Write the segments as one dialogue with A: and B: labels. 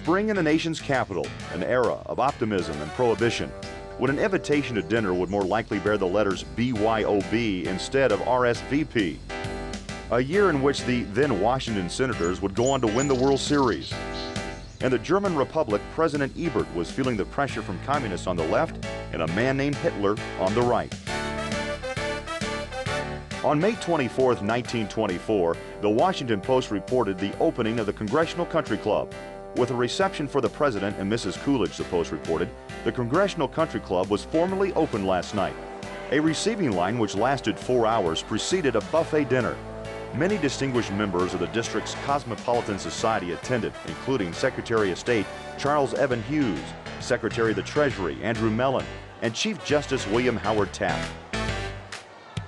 A: Spring in the nation's capital, an era of optimism and prohibition, when an invitation to dinner would more likely bear the letters BYOB instead of RSVP. A year in which the then Washington Senators would go on to win the World Series. In the German Republic, President Ebert was feeling the pressure from communists on the left and a man named Hitler on the right. On May 24, 1924, the Washington Post reported the opening of the Congressional Country Club. With a reception for the President and Mrs. Coolidge, the Post reported, the Congressional Country Club was formally opened last night. A receiving line which lasted 4 hours preceded a buffet dinner. Many distinguished members of the district's Cosmopolitan Society attended, including Secretary of State Charles Evan Hughes, Secretary of the Treasury Andrew Mellon, and Chief Justice William Howard Taft.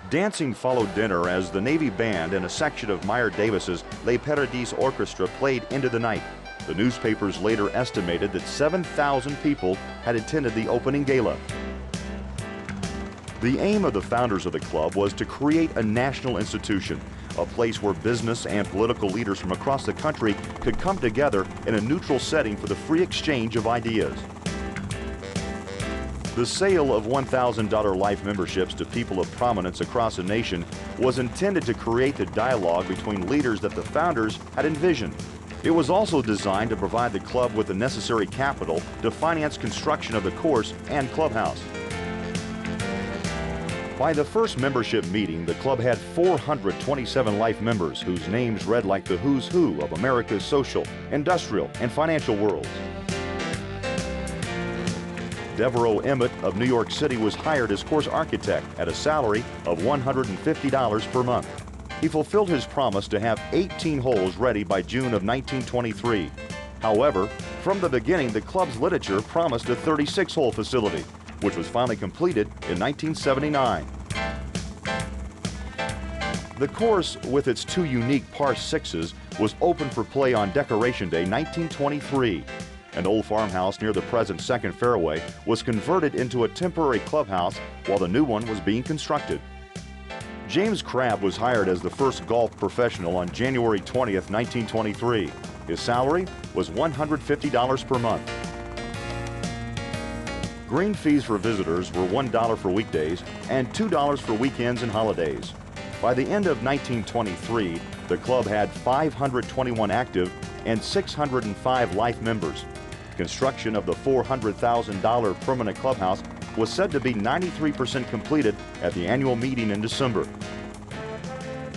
A: Dancing followed dinner as the Navy Band and a section of Meyer Davis's Les Paradis Orchestra played into the night. The newspapers later estimated that 7,000 people had attended the opening gala. The aim of the founders of the club was to create a national institution, a place where business and political leaders from across the country could come together in a neutral setting for the free exchange of ideas. The sale of $1,000 life memberships to people of prominence across the nation was intended to create the dialogue between leaders that the founders had envisioned. It was also designed to provide the club with the necessary capital to finance construction of the course and clubhouse. By the first membership meeting, the club had 427 life members whose names read like the who's who of America's social, industrial, and financial worlds. Devereaux Emmett of New York City was hired as course architect at a salary of $150 per month. He fulfilled his promise to have 18 holes ready by June of 1923. However, from the beginning, the club's literature promised a 36-hole facility, which was finally completed in 1979. The course, with its 2 unique par 6s, was open for play on Decoration Day 1923. An old farmhouse near the present Second Fairway was converted into a temporary clubhouse while the new one was being constructed. James Crabb was hired as the first golf professional on January 20th, 1923. His salary was $150 per month. Green fees for visitors were $1 for weekdays and $2 for weekends and holidays. By the end of 1923, the club had 521 active and 605 life members. Construction of the $400,000 permanent clubhouse was said to be 93% completed at the annual meeting in December.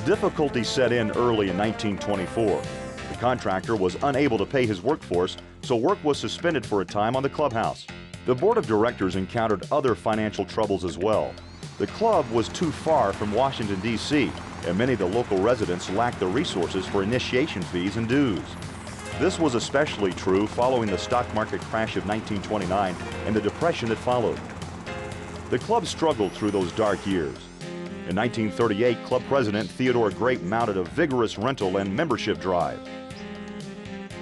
A: Difficulty set in early in 1924. The contractor was unable to pay his workforce, so work was suspended for a time on the clubhouse. The board of directors encountered other financial troubles as well. The club was too far from Washington, D.C., and many of the local residents lacked the resources for initiation fees and dues. This was especially true following the stock market crash of 1929 and the depression that followed. The club struggled through those dark years. In 1938, club president Theodore Grape mounted a vigorous rental and membership drive.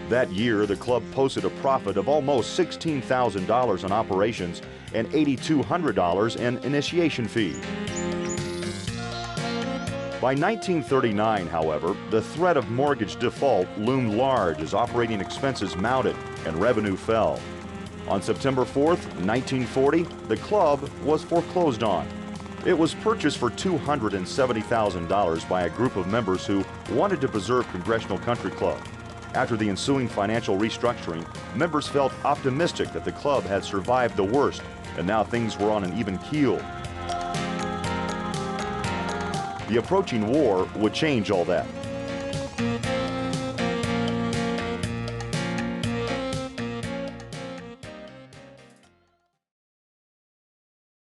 A: That year, the club posted a profit of almost $16,000 on operations and $8,200 in initiation fee. By 1939, however, the threat of mortgage default loomed large as operating expenses mounted and revenue fell. On September 4th, 1940, the club was foreclosed on. It was purchased for $270,000 by a group of members who wanted to preserve Congressional Country Club. After the ensuing financial restructuring, members felt optimistic that the club had survived the worst, and now things were on an even keel. The approaching war would change all that.